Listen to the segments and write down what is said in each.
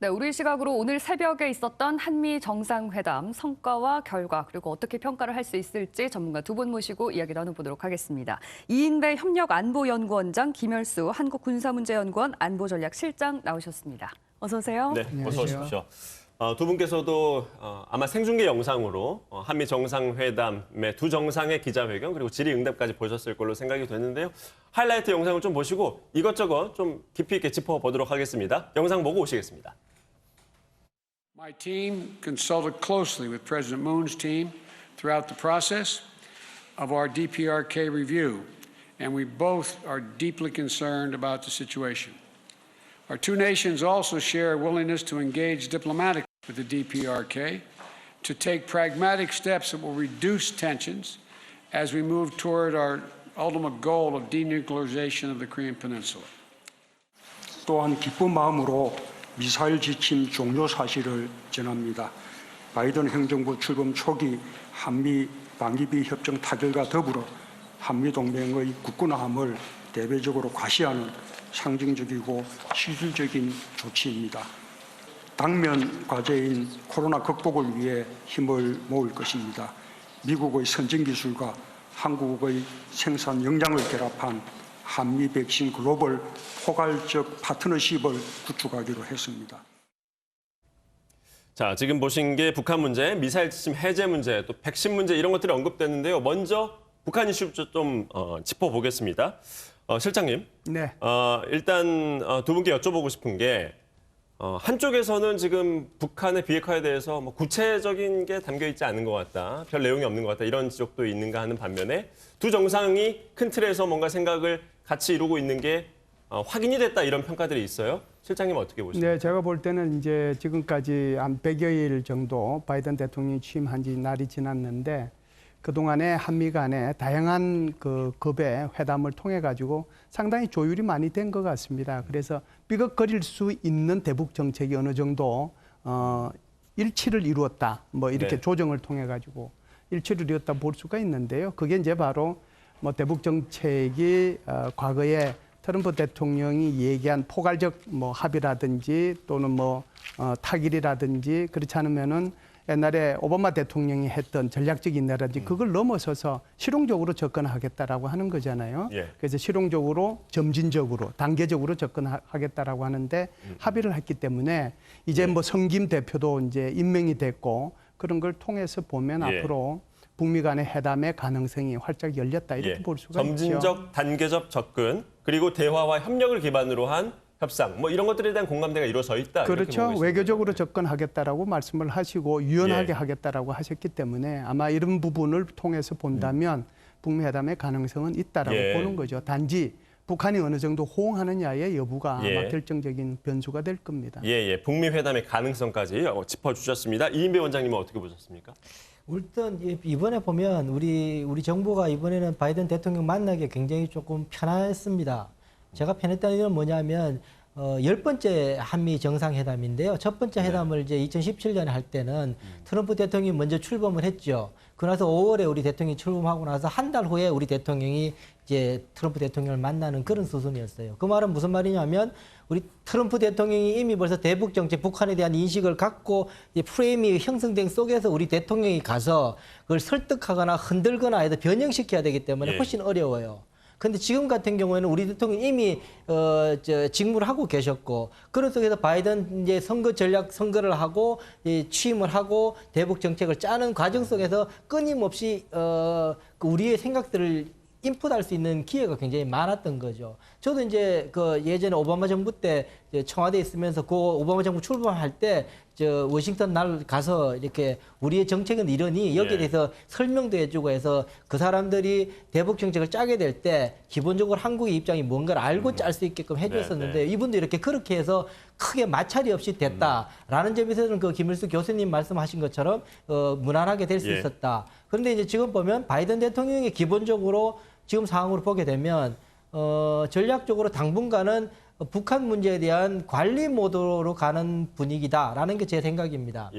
네, 우리 시각으로 오늘 새벽에 있었던 한미 정상회담 성과와 결과 그리고 어떻게 평가를 할 수 있을지 전문가 두 분 모시고 이야기 나눠보도록 하겠습니다. 이인배 협력안보연구원장, 김열수 한국군사문제연구원 안보전략실장 나오셨습니다. 어서 오세요. 네, 어서 오십시오. 두 분께서도 아마 생중계 영상으로 한미 정상회담의 두 정상의 기자회견 그리고 질의응답까지 보셨을 걸로 생각이 되는데요. 하이라이트 영상을 좀 보시고 이것저것 좀 깊이 있게 짚어보도록 하겠습니다. 영상 보고 오시겠습니다. My team consulted closely with President Moon's team throughout the process of our DPRK review, and we both are deeply concerned about the situation. Our two nations also share a willingness to engage diplomatically with the DPRK to take pragmatic steps that will reduce tensions as we move toward our ultimate goal of denuclearization of the Korean Peninsula. 또한 기쁜 마음으로 미사일 지침 종료 사실을 전합니다. 바이든 행정부 출범 초기 한미 방위비 협정 타결과 더불어 한미 동맹의 굳건함을 대외적으로 과시하는 상징적이고 실질적인 조치입니다. 당면 과제인 코로나 극복을 위해 힘을 모을 것입니다. 미국의 선진 기술과 한국의 생산 역량을 결합한 한미 백신 글로벌 포괄적 파트너십을 구축하기로 했습니다. 자, 지금 보신 게 북한 문제, 미사일 지침 해제 문제, 또 백신 문제 이런 것들이 언급됐는데요. 먼저 북한 이슈 좀 짚어보겠습니다. 실장님, 네. 일단 두 분께 여쭤보고 싶은 게 한쪽에서는 지금 북한의 비핵화에 대해서 뭐 구체적인 게 담겨 있지 않은 것 같다, 별 내용이 없는 것 같다 이런 지적도 있는가 하는 반면에 두 정상이 큰 틀에서 뭔가 생각을 같이 이루고 있는 게 확인이 됐다 이런 평가들이 있어요. 실장님 어떻게 보십니까? 네, 제가 볼 때는 이제 지금까지 한 100여일 정도 바이든 대통령이 취임한 지 날이 지났는데 그동안에 한미 간에 다양한 그 급의 회담을 통해 가지고 상당히 조율이 많이 된 것 같습니다. 그래서 삐걱거릴 수 있는 대북 정책이 어느 정도 일치를 이루었다. 뭐 이렇게 네. 조정을 통해 가지고 일치를 이루었다 볼 수가 있는데요. 그게 이제 바로 뭐 대북 정책이 과거에 트럼프 대통령이 얘기한 포괄적 뭐 합의라든지 또는 뭐 타결이라든지 그렇지 않으면은 옛날에 오바마 대통령이 했던 전략적 인내라든지 그걸 넘어서서 실용적으로 접근하겠다라고 하는 거잖아요. 예. 그래서 실용적으로 점진적으로 단계적으로 접근하겠다라고 하는데 합의를 했기 때문에 이제 뭐 성김 대표도 이제 임명이 됐고 그런 걸 통해서 보면 예. 앞으로 북미 간의 회담의 가능성이 활짝 열렸다 이렇게 볼 수가 점진적, 있죠. 단계적 접근 그리고 대화와 협력을 기반으로 한 협상 뭐 이런 것들에 대한 공감대가 이루어져 있다. 그렇죠. 외교적으로 접근하겠다라고 말씀을 하시고 유연하게 하겠다라고 하셨기 때문에 아마 이런 부분을 통해서 본다면 북미 회담의 가능성은 있다라고 보는 거죠. 단지 북한이 어느 정도 호응하느냐의 여부가 아마 결정적인 변수가 될 겁니다. 북미 회담의 가능성까지 짚어주셨습니다. 이인배 원장님은 어떻게 보셨습니까? 일단 이번에 보면 우리 정부가 이번에는 바이든 대통령 만나기 굉장히 조금 편했습니다. 제가 편했다는 건 뭐냐면 10번째 한미 정상회담인데요. 첫 번째 회담을 이제 2017년에 할 때는 트럼프 대통령이 먼저 출범을 했죠. 그러나서 5월에 우리 대통령이 출범하고 나서 한 달 후에 우리 대통령이 이제 트럼프 대통령을 만나는 그런 수순이었어요. 그 말은 무슨 말이냐면 우리 트럼프 대통령이 이미 벌써 대북 정책, 북한에 대한 인식을 갖고 프레임이 형성된 속에서 우리 대통령이 가서 그걸 설득하거나 흔들거나 해서 변형시켜야 되기 때문에 훨씬 어려워요. 근데 지금 같은 경우에는 우리 대통령이 이미 직무를 하고 계셨고 그런 속에서 바이든 이제 선거를 하고 취임을 하고 대북 정책을 짜는 과정 속에서 끊임없이 우리의 생각들을 인풋할 수 있는 기회가 굉장히 많았던 거죠. 저도 이제 그 예전에 오바마 정부 때 청와대에 있으면서 그 오바마 정부 출범할 때 워싱턴 날 가서 이렇게 우리의 정책은 이러니 여기에 대해서 설명도 해주고 해서 그 사람들이 대북 정책을 짜게 될 때 기본적으로 한국의 입장이 뭔가를 알고 짤 수 있게끔 해줬었는데 이분도 이렇게 그렇게 해서 크게 마찰이 없이 됐다라는 점에서는 그 김일수 교수님 말씀하신 것처럼 무난하게 될 수 있었다. 그런데 이제 지금 보면 바이든 대통령이 기본적으로 지금 상황으로 보게 되면 전략적으로 당분간은 북한 문제에 대한 관리 모드로 가는 분위기다라는 게 제 생각입니다.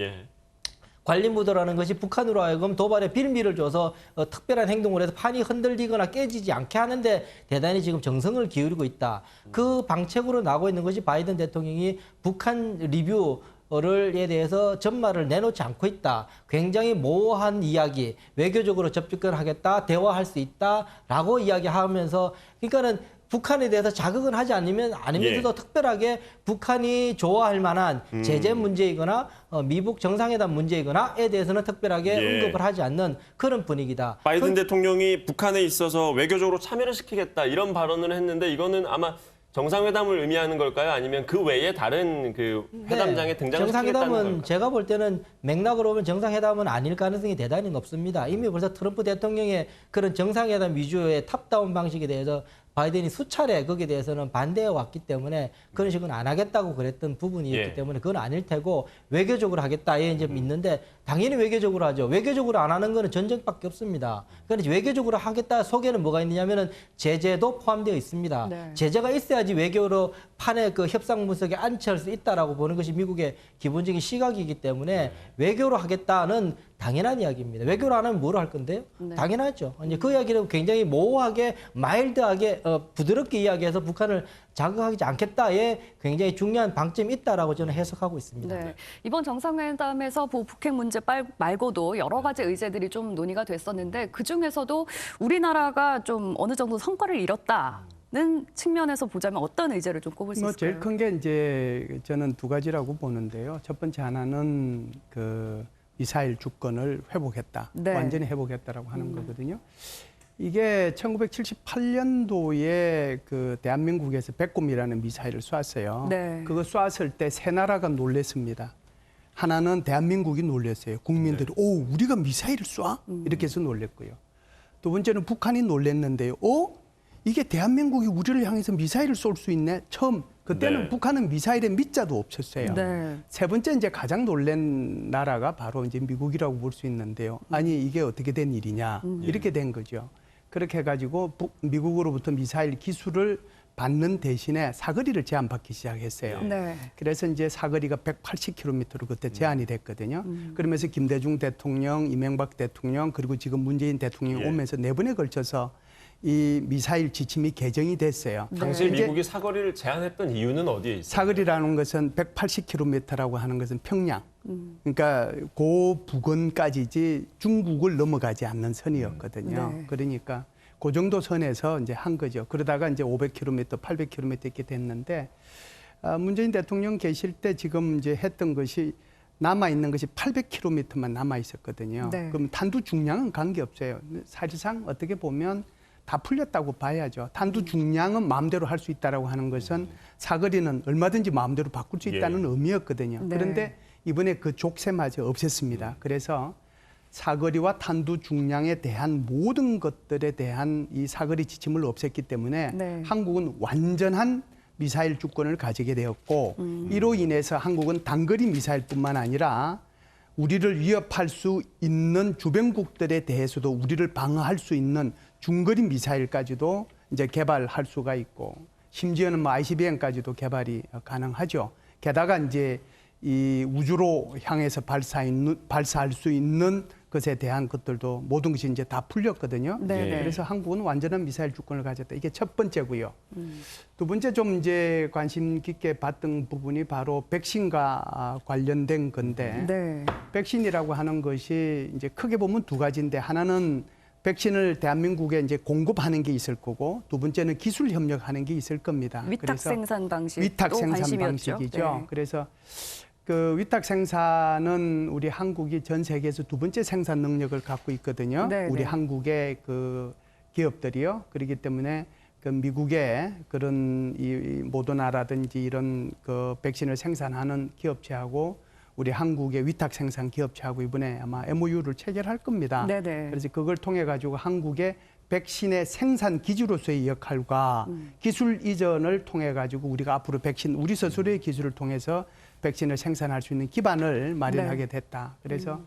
관리무도라는 것이 북한으로 하여금 도발에 빌미를 줘서 특별한 행동을 해서 판이 흔들리거나 깨지지 않게 하는데 대단히 지금 정성을 기울이고 있다. 그 방책으로 나오고 있는 것이 바이든 대통령이 북한 리뷰에 대해서 전말을 내놓지 않고 있다. 굉장히 모호한 이야기, 외교적으로 접근하겠다, 대화할 수 있다라고 이야기하면서 그러니까는 북한에 대해서 자극은 하지 않으면서도 특별하게 북한이 좋아할 만한 제재 문제이거나 미북 정상회담 문제이거나에 대해서는 특별하게 언급을 하지 않는 그런 분위기다. 바이든 대통령이 북한에 있어서 외교적으로 참여를 시키겠다 이런 발언을 했는데 이거는 아마 정상회담을 의미하는 걸까요? 아니면 그 외에 다른 그 회담장에 등장을 시키겠다는 정상회담은 걸까요? 제가 볼 때는 맥락으로 보면 정상회담은 아닐 가능성이 대단히 높습니다. 이미 벌써 트럼프 대통령의 그런 정상회담 위주의 탑다운 방식에 대해서 바이든이 수차례 거기에 대해서는 반대해 왔기 때문에 그런 식은 안 하겠다고 그랬던 부분이었기 때문에 그건 아닐 테고 외교적으로 하겠다에 이제 있는데 당연히 외교적으로 하죠. 외교적으로 안 하는 거는 전쟁밖에 없습니다. 그런데 외교적으로 하겠다 속에는 뭐가 있느냐면은 제재도 포함되어 있습니다. 네. 제재가 있어야지 외교로 판의 그 협상 문석에 안치할 수 있다라고 보는 것이 미국의 기본적인 시각이기 때문에 외교로 하겠다는 당연한 이야기입니다. 외교로 안 하면 뭐로 할 건데요? 당연하죠. 이제 그 이야기를 굉장히 모호하게 마일드하게 부드럽게 이야기해서 북한을 자극하지 않겠다에 굉장히 중요한 방점이 있다라고 저는 해석하고 있습니다. 네. 이번 정상회담에서 북핵 문제 말고도 여러 가지 의제들이 좀 논의가 됐었는데 그중에서도 우리나라가 좀 어느 정도 성과를 이뤘다는 측면에서 보자면 어떤 의제를 좀 꼽을 수 있을까요? 제일 큰 게 이제 저는 두 가지라고 보는데요. 첫 번째 하나는 그 미사일 주권을 회복했다. 네. 완전히 회복했다라고 하는 거거든요. 이게 1978년도에 그 대한민국에서 백곰이라는 미사일을 쐈어요. 네. 그거 쐈을 때 세 나라가 놀랬습니다. 하나는 대한민국이 놀랐어요. 국민들이 오, 우리가 미사일을 쏴? 이렇게 해서 놀랬고요. 두 번째는 북한이 놀랬는데요. 이게 대한민국이 우리를 향해서 미사일을 쏠 수 있네. 처음 그때는 북한은 미사일에 밑자도 없었어요. 네. 세 번째 이제 가장 놀란 나라가 바로 이제 미국이라고 볼 수 있는데요. 아니 이게 어떻게 된 일이냐 이렇게 된 거죠. 그렇게 해가지고 미국으로부터 미사일 기술을 받는 대신에 사거리를 제한받기 시작했어요. 네. 그래서 이제 사거리가 180km로 그때 제한이 됐거든요. 그러면서 김대중 대통령, 이명박 대통령 그리고 지금 문재인 대통령이 오면서 네 번에 걸쳐서 이 미사일 지침이 개정이 됐어요. 당시 이제 미국이 사거리를 제한했던 이유는 어디에 있어요? 사거리라는 것은 180km라고 하는 것은 평양. 그러니까 고 부근까지지 중국을 넘어가지 않는 선이었거든요. 네. 그러니까 그 정도 선에서 이제 한 거죠. 그러다가 이제 500km, 800km 이렇게 됐는데 문재인 대통령 계실 때 지금 이제 했던 것이 남아 있는 것이 800km만 남아 있었거든요. 네. 그럼 탄두 중량은 관계 없어요. 사실상 어떻게 보면 다 풀렸다고 봐야죠. 탄두 중량은 마음대로 할 수 있다라고 하는 것은 사거리는 얼마든지 마음대로 바꿀 수 있다는 의미였거든요. 네. 그런데 이번에 그 족쇄마저 없앴습니다. 그래서 사거리와 탄두 중량에 대한 모든 것들에 대한 이 사거리 지침을 없앴기 때문에 네. 한국은 완전한 미사일 주권을 가지게 되었고 이로 인해서 한국은 단거리 미사일뿐만 아니라 우리를 위협할 수 있는 주변국들에 대해서도 우리를 방어할 수 있는 중거리 미사일까지도 이제 개발할 수가 있고 심지어는 뭐 ICBM까지도 개발이 가능하죠. 게다가 이제 이 우주로 향해서 발사할 수 있는 것에 대한 것들도 모든 것이 이제 다 풀렸거든요. 네네. 그래서 한국은 완전한 미사일 주권을 가졌다. 이게 첫 번째고요. 두 번째 좀 이제 관심 깊게 봤던 부분이 바로 백신과 관련된 건데 네. 백신이라고 하는 것이 이제 크게 보면 두 가지인데 하나는 백신을 대한민국에 이제 공급하는 게 있을 거고 두 번째는 기술 협력하는 게 있을 겁니다. 위탁 그래서 생산 방식도 위탁 생산 관심이었죠. 방식이죠. 네. 그래서 그 위탁 생산은 우리 한국이 전 세계에서 두 번째 생산 능력을 갖고 있거든요. 네, 우리 네. 한국의 그 기업들이요. 그렇기 때문에 그 미국의 그런 이 모더나라든지 이런 그 백신을 생산하는 기업체하고 우리 한국의 위탁 생산 기업체하고 이번에 아마 MOU를 체결할 겁니다. 네네. 그래서 그걸 통해 가지고 한국의 백신의 생산 기지로서의 역할과 기술 이전을 통해 가지고 우리가 앞으로 백신 우리 스스로의 기술을 통해서 백신을 생산할 수 있는 기반을 마련하게 됐다. 그래서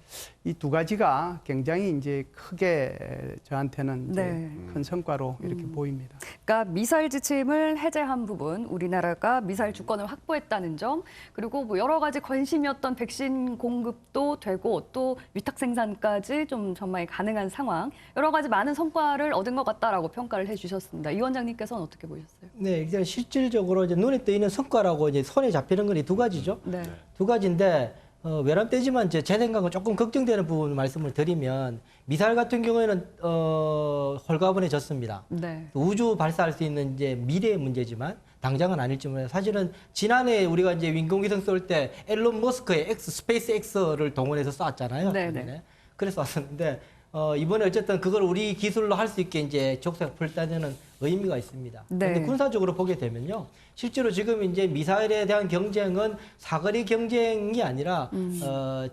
이 두 가지가 굉장히 이제 크게 저한테는 이제 네. 큰 성과로 이렇게 보입니다. 그러니까 미사일 지침을 해제한 부분, 우리나라가 미사일 주권을 확보했다는 점, 그리고 뭐 여러 가지 관심이었던 백신 공급도 되고 또 위탁 생산까지 좀 전망이 가능한 상황, 여러 가지 많은 성과를 얻은 것 같다라고 평가를 해주셨습니다. 이 원장님께서는 어떻게 보셨어요? 네, 일단 실질적으로 이제 눈에 띄는 성과라고 이제 손에 잡히는 건 이 두 가지죠. 네. 두 가지인데 외람되지만 제 생각은 조금 걱정되는 부분 말씀을 드리면 미사일 같은 경우에는 홀가분해졌습니다. 네. 우주 발사할 수 있는 이제 미래의 문제지만 당장은 아닐지 몰라요. 사실은 지난해 우리가 이제 인공위성 쏠 때 앨런 머스크의 스페이스 X를 동원해서 쐈잖아요. 네네. 그래서 쐈었는데 이번에 어쨌든 그걸 우리 기술로 할 수 있게 이제 족쇄가 풀다는 의미가 있습니다. 네. 그런데 군사적으로 보게 되면요, 실제로 지금 이제 미사일에 대한 경쟁은 사거리 경쟁이 아니라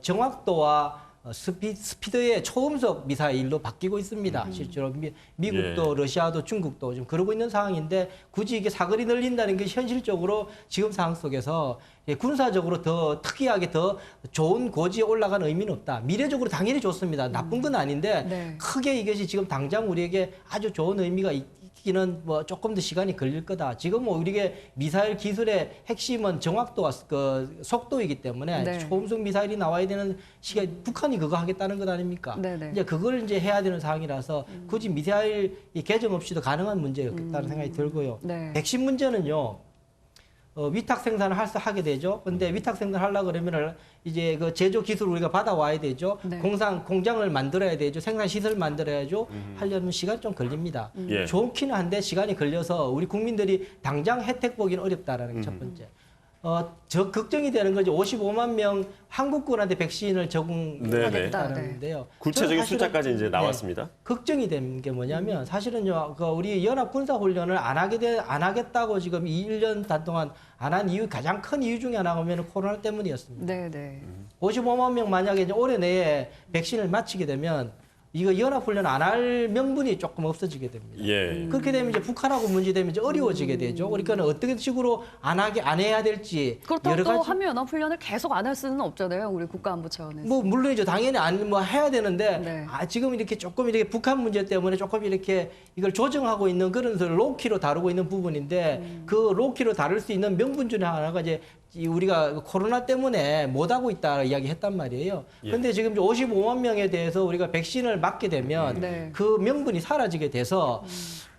정확도와 스피드의 초음속 미사일로 바뀌고 있습니다. 실제로 미국도 러시아도 중국도 지금 그러고 있는 상황인데 굳이 이게 사거리 늘린다는 게 현실적으로 지금 상황 속에서 군사적으로 더 특이하게 더 좋은 고지에 올라가는 의미는 없다. 미래적으로 당연히 좋습니다. 나쁜 건 아닌데 네. 크게 이것이 지금 당장 우리에게 아주 좋은 의미가 있기는 뭐 조금 더 시간이 걸릴 거다. 지금 뭐 우리에게 미사일 기술의 핵심은 정확도와 그 속도이기 때문에 네. 초음속 미사일이 나와야 되는 시기에 북한이 그거 하겠다는 것 아닙니까? 네네. 이제 그걸 이제 해야 되는 상황이라서 굳이 미사일 개정 없이도 가능한 문제였겠다는 생각이 들고요. 네. 백신 문제는요. 위탁 생산을 하게 되죠. 근데 위탁 생산하려고 그러면은 이제 그 제조 기술을 우리가 받아와야 되죠. 네. 공장을 만들어야 되죠. 생산 시설을 만들어야죠. 하려면 시간 좀 걸립니다. 예. 좋기는 한데 시간이 걸려서 우리 국민들이 당장 혜택 보기는 어렵다라는 게 첫 번째. 저 걱정이 되는 거죠. 55만 명 한국군한테 백신을 네네. 적응하겠다는데요. 구체적인 숫자까지 이제 나왔습니다. 걱정이 되는 게 뭐냐면 사실은요, 그 우리 연합 군사 훈련을 안 하겠다고 지금 1년 반 동안 안 한 이유, 가장 큰 이유 중에 하나가 보면 코로나 때문이었습니다. 네네. 55만 명 만약에 이제 올해 내에 백신을 마치게 되면 이거 연합훈련 안 할 명분이 조금 없어지게 됩니다. 예. 그렇게 되면 이제 북한하고 문제되면 이제 어려워지게 되죠. 그러니까 어떤 식으로 안 해야 될지 그렇다고 여러 또 가지 한미연합훈련을 계속 안 할 수는 없잖아요. 우리 국가안보 차원에서. 뭐 물론이죠. 당연히 해야 되는데 네. 지금 이렇게 조금 이렇게 북한 문제 때문에 조금 이렇게 이걸 조정하고 있는 그런 로키로 다루고 있는 부분인데 그 로키로 다룰 수 있는 명분 중에 하나가 이제 우리가 코로나 때문에 못하고 있다 이야기했단 말이에요. 그런데 지금 55만 명에 대해서 우리가 백신을 맞게 되면 네. 그 명분이 사라지게 돼서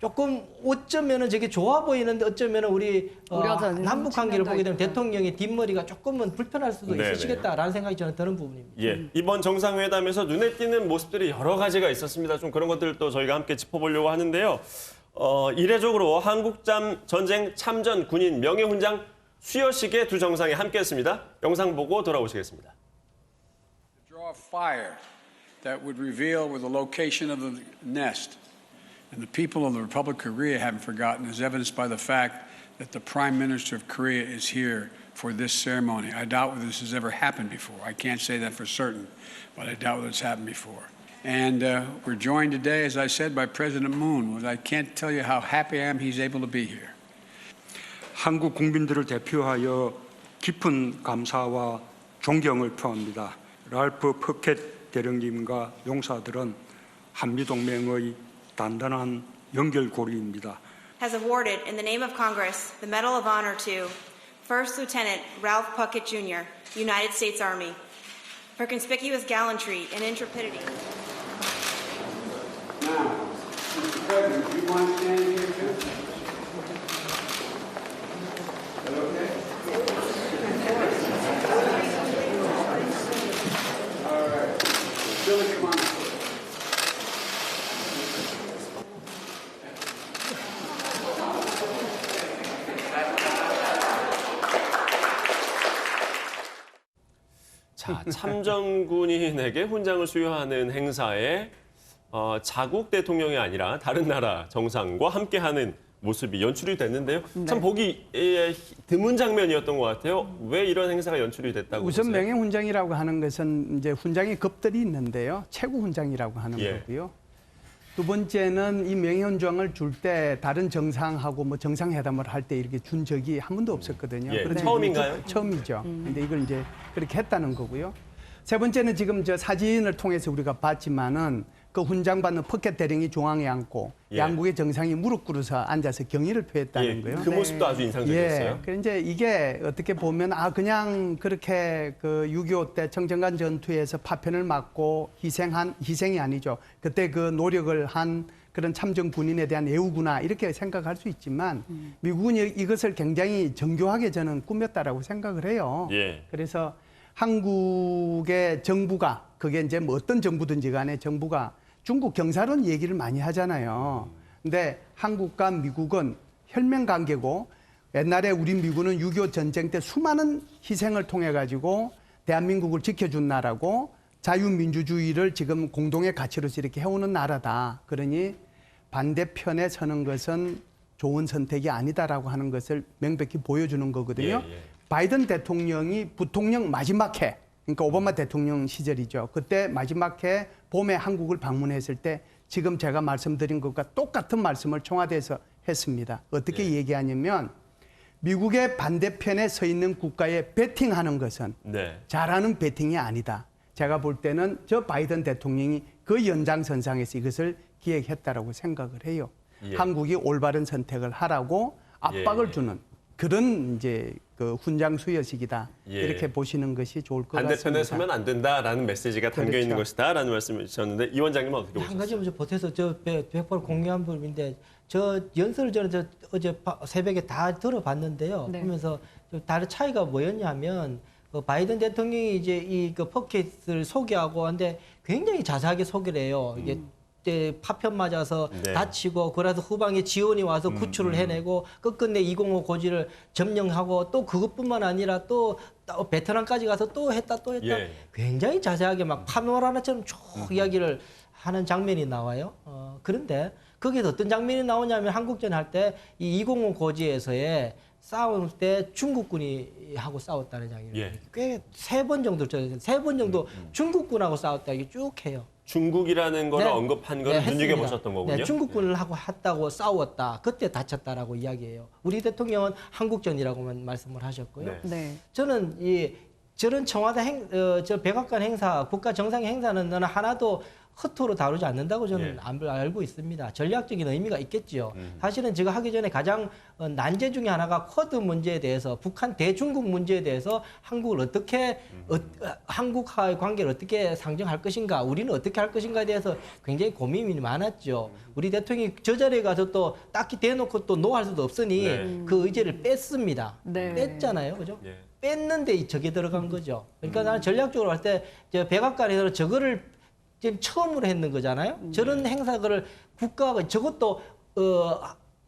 조금 어쩌면은 저게 좋아 보이는데 어쩌면은 우리 우려되는 남북 관계를 측면도 보게 되면 있다. 대통령의 뒷머리가 조금은 불편할 수도 네네. 있으시겠다라는 생각이 저는 드는 부분입니다. 예, 이번 정상회담에서 눈에 띄는 모습들이 여러 가지가 있었습니다. 좀 그런 것들도 저희가 함께 짚어보려고 하는데요. 이례적으로 한국전 전쟁 참전 군인 명예훈장 수여식에 두 정상이 함께했습니다. 영상 보고 돌아오시겠습니다. Draw a fire that would reveal where the location of the nest and the people of the Republic of Korea haven't forgotten, as evidenced by the fact that the Prime Minister of Korea is here for this ceremony. I doubt whether this has ever happened before. I can't say that for certain, but I doubt whether it's happened before. And we're joined today, as I said, by President Moon. I can't tell you how happy I am he's able to be here. 한국 국민들을 대표하여 깊은 감사와 존경을 표합니다. 랄프 퍼켓 대령님과 용사들은 한미동맹의 단단한 연결고리입니다. has awarded, in the name of Congress, the Medal of Honor to First Lieutenant Ralph Puckett, Jr., United States Army, for conspicuous gallantry and intrepidity. Now, Mr. President, do you mind standing here too? Is that okay? All right. Billy, come on. 자, 참전군인에게 훈장을 수여하는 행사에 자국 대통령이 아니라 다른 나라 정상과 함께하는 모습이 연출이 됐는데요. 참 보기 드문 장면이었던 것 같아요. 왜 이런 행사가 연출이 됐다고 우선 보세요? 명예훈장이라고 하는 것은 이제 훈장의 급들이 있는데요. 최고 훈장이라고 하는 예. 거고요. 두 번째는 이 명예훈장을 줄 때 다른 정상하고 뭐 정상회담을 할 때 이렇게 준 적이 한 번도 없었거든요. 예, 그런데 처음인가요? 처음이죠. 근데 이걸 이제 그렇게 했다는 거고요. 세 번째는 지금 저 사진을 통해서 우리가 봤지만은 그 훈장 받는 퍼켓 대령이 중앙에 앉고 예. 양국의 정상이 무릎 꿇어서 앉아서 경의를 표했다는 예, 거예요. 그 모습도 아주 인상적이었어요. 예. 그래 이제 이게 어떻게 보면 그냥 그렇게 그 6.25 때 청정간 전투에서 파편을 맞고 희생이 아니죠. 그때 그 노력을 한 그런 참전 군인에 대한 예우구나 이렇게 생각할 수 있지만 미국은 이것을 굉장히 정교하게 저는 꾸몄다라고 생각을 해요. 예. 그래서 한국의 정부가 그게 이제 뭐 어떤 정부든지 간에 정부가 중국 경사론 얘기를 많이 하잖아요. 근데 한국과 미국은 혈맹 관계고 옛날에 우리 미국은 6.25 전쟁 때 수많은 희생을 통해 가지고 대한민국을 지켜준 나라고 자유민주주의를 지금 공동의 가치로서 이렇게 해오는 나라다. 그러니 반대편에 서는 것은 좋은 선택이 아니다라고 하는 것을 명백히 보여주는 거거든요. 예, 예. 바이든 대통령이 부통령 마지막 해, 그러니까 오바마 대통령 시절이죠. 그때 마지막 해 봄에 한국을 방문했을 때 지금 제가 말씀드린 것과 똑같은 말씀을 청와대에서 했습니다. 어떻게 얘기하냐면 미국의 반대편에 서 있는 국가에 배팅하는 것은 네. 잘하는 배팅이 아니다. 제가 볼 때는 저 바이든 대통령이 그 연장선상에서 이것을 기획했다라고 생각을 해요. 예. 한국이 올바른 선택을 하라고 압박을 예. 주는 그런 이제 그 훈장 수여식이다. 예. 이렇게 보시는 것이 좋을 것 반대편에 같습니다. 서면 안 된다라는 메시지가 담겨 있는 그렇죠. 것이다라는 말씀을 주셨는데 이 원장님은 어떻게 한 보셨어요? 가지 먼저 보태서 저 100% 공유한 부분인데 저 연설을 저는 어제 새벽에 다 들어봤는데요. 네. 보면서 다른 차이가 뭐였냐면 바이든 대통령이 이제 이 그 포켓을 소개하고 한데 굉장히 자세하게 소개를 해요. 이게 파편 맞아서 네. 다치고 그래서 후방에 지원이 와서 구출을 해내고 끝끝내 205 고지를 점령하고 또 그것뿐만 아니라 또 베트남까지 가서 또 했다. 예. 굉장히 자세하게 막 파노라마처럼 쭉 이야기를 하는 장면이 나와요. 그런데 거기서 어떤 장면이 나오냐면 한국전 할 때 이 205 고지에서의 싸울 때 중국군이 하고 싸웠다는 장면이 예. 꽤 세 번 정도 중국군하고 싸웠다 이게 쭉 해요. 중국이라는 걸 네. 언급한 걸 했습니다. 눈여겨보셨던 거군요. 네, 중국군을 하고 했다고 싸웠다. 그때 다쳤다라고 이야기해요. 우리 대통령은 한국전이라고만 말씀을 하셨고요. 네. 네. 저는 저런 청와대 저 백악관 행사, 국가 정상 행사는 저는 하나도 허투루 다루지 않는다고 저는 알고 있습니다. 전략적인 의미가 있겠지요. 사실은 제가 하기 전에 가장 난제 중에 하나가 쿼드 문제에 대해서 북한 대중국 문제에 대해서 한국을 어떻게 한국과의 관계를 어떻게 상정할 것인가, 우리는 어떻게 할 것인가에 대해서 굉장히 고민이 많았죠. 우리 대통령이 저 자리에 가서 또 딱히 대놓고 또 노할 수도 없으니 네. 그 의제를 뺐습니다. 네. 뺐잖아요, 그죠? 예. 뺐는데 저게 들어간 거죠. 그러니까 나는 전략적으로 할 때 백악관에서 저거를 지금 처음으로 했는 거잖아요. 저런 행사를 국가가 저것도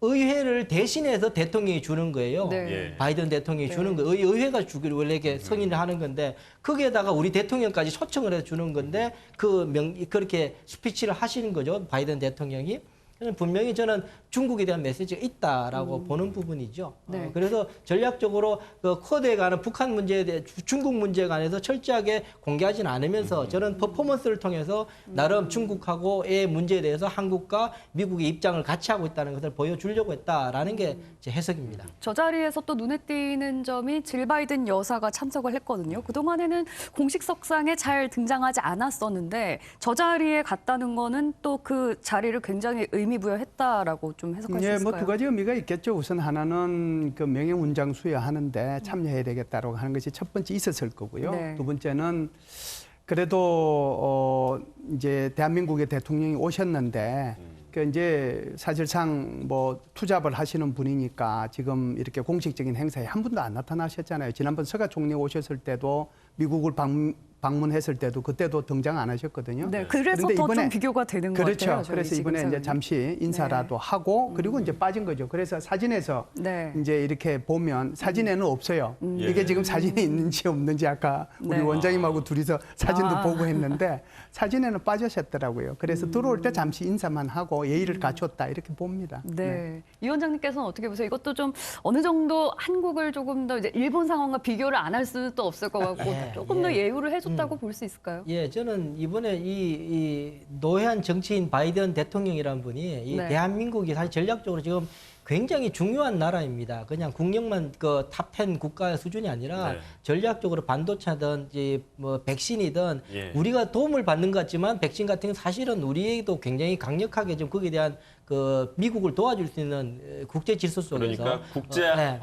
의회를 대신해서 대통령이 주는 거예요. 네. 예. 바이든 대통령이 주는 거예요. 의회가 주기를 원래 이렇게 승인을 하는 건데 거기에다가 우리 대통령까지 초청을 해서 주는 건데 그렇게 스피치를 하시는 거죠. 바이든 대통령이. 분명히 저는 중국에 대한 메시지가 있다라고 보는 부분이죠. 네. 그래서 전략적으로 그 쿼드에 관한 북한 문제에 대해 중국 문제에 관해서 철저하게 공개하지는 않으면서 저는 퍼포먼스를 통해서 나름 중국하고의 문제에 대해서 한국과 미국의 입장을 같이 하고 있다는 것을 보여주려고 했다라는 게 제 해석입니다. 저 자리에서 또 눈에 띄는 점이 질 바이든 여사가 참석을 했거든요. 그동안에는 공식 석상에 잘 등장하지 않았었는데 저 자리에 갔다는 거는 또 그 자리를 굉장히 의미부여했다라고 좀 해석할 수 예, 있을까요? 뭐 두 가지 의미가 있겠죠. 우선 하나는 그 명예훈장 수여하는데 참여해야 되겠다라고 하는 것이 첫 번째 있었을 거고요. 네. 두 번째는 그래도 이제 대한민국의 대통령이 오셨는데 그 이제 사실상 뭐 투잡을 하시는 분이니까 지금 이렇게 공식적인 행사에 한 분도 안 나타나셨잖아요. 지난번 서가 총리 오셨을 때도 미국을 방문했을 때도 그때도 등장 안 하셨거든요. 네, 그래서 그런데 더 좀 이번에 비교가 되는 것 그렇죠. 같아요. 저희 그래서 지금 이번에 이제 상황이. 잠시 인사라도 하고 그리고 이제 빠진 거죠. 그래서 사진에서 네. 이제 이렇게 보면 사진에는 없어요. 예. 이게 지금 사진에 있는지 없는지 아까 우리 네. 원장님하고 둘이서 사진도 아. 보고 했는데 사진에는 빠졌었더라고요. 그래서 들어올 때 잠시 인사만 하고 예의를 갖췄다 이렇게 봅니다. 네. 이 원장님께서는 어떻게 보세요? 이것도 좀 어느 정도 한국을 조금 더 이제 일본 상황과 비교를 안 할 수도 없을 것 같고 조금 더 예우를 해줬다고 했다고 볼 수 있을까요? 예, 저는 이번에 이 노회한 정치인 바이든 대통령이라는 분이 이 네. 대한민국이 사실 전략적으로 지금 굉장히 중요한 나라입니다. 그냥 국력만 그 탑10 국가 수준이 아니라 네. 전략적으로 반도체든 뭐 백신이든 예. 우리가 도움을 받는 것 같지만 백신 같은 건 사실은 우리도 굉장히 강력하게 좀 거기에 대한 그 미국을 도와줄 수 있는 국제 질서 속에서 그러니까 네.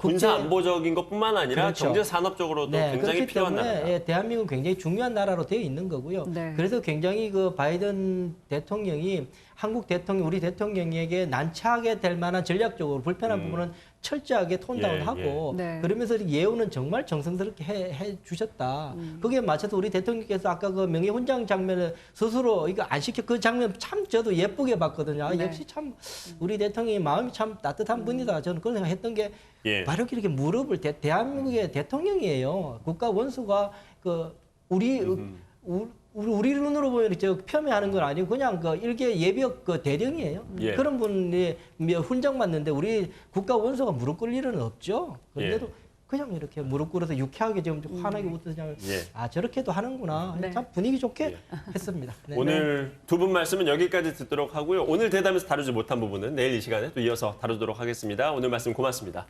군사 안보적인 것뿐만 아니라 그렇죠. 경제 산업적으로도 굉장히 그렇기 필요한 때문에 나라다. 예, 대한민국은 굉장히 중요한 나라로 되어 있는 거고요. 네. 그래서 굉장히 그 바이든 대통령이 한국 대통령, 우리 대통령에게 난처하게 될 만한 전략적으로 불편한 부분은 철저하게 톤다운하고 예. 네. 그러면서 예우는 정말 정성스럽게 해 주셨다. 거기에 맞춰서 우리 대통령께서 아까 그 명예훈장 장면을 스스로 이거 안 시켜 그 장면 참 저도 예쁘게 봤거든요. 아, 네. 역시 참 우리 대통령이 마음이 참 따뜻한 분이다. 저는 그런 생각했던 게 예. 바로 이렇게 무릎을 대한민국의 대통령이에요. 국가 원수가 그 우리 눈으로 보면 저 폄훼하는 건 아니고 그냥 그 일개 예비역 그 대령이에요. 예. 그런 분이 훈장 받는데 우리 국가 원수가 무릎 꿇을 일은 없죠. 그런데도 예. 그냥 이렇게 무릎 꿇어서 유쾌하게 좀 환하게 웃어서 그냥 예. 아 저렇게도 하는구나. 네. 참 분위기 좋게 했습니다. 네. 오늘 두 분 말씀은 여기까지 듣도록 하고요. 오늘 대담에서 다루지 못한 부분은 내일 이 시간에 또 이어서 다루도록 하겠습니다. 오늘 말씀 고맙습니다.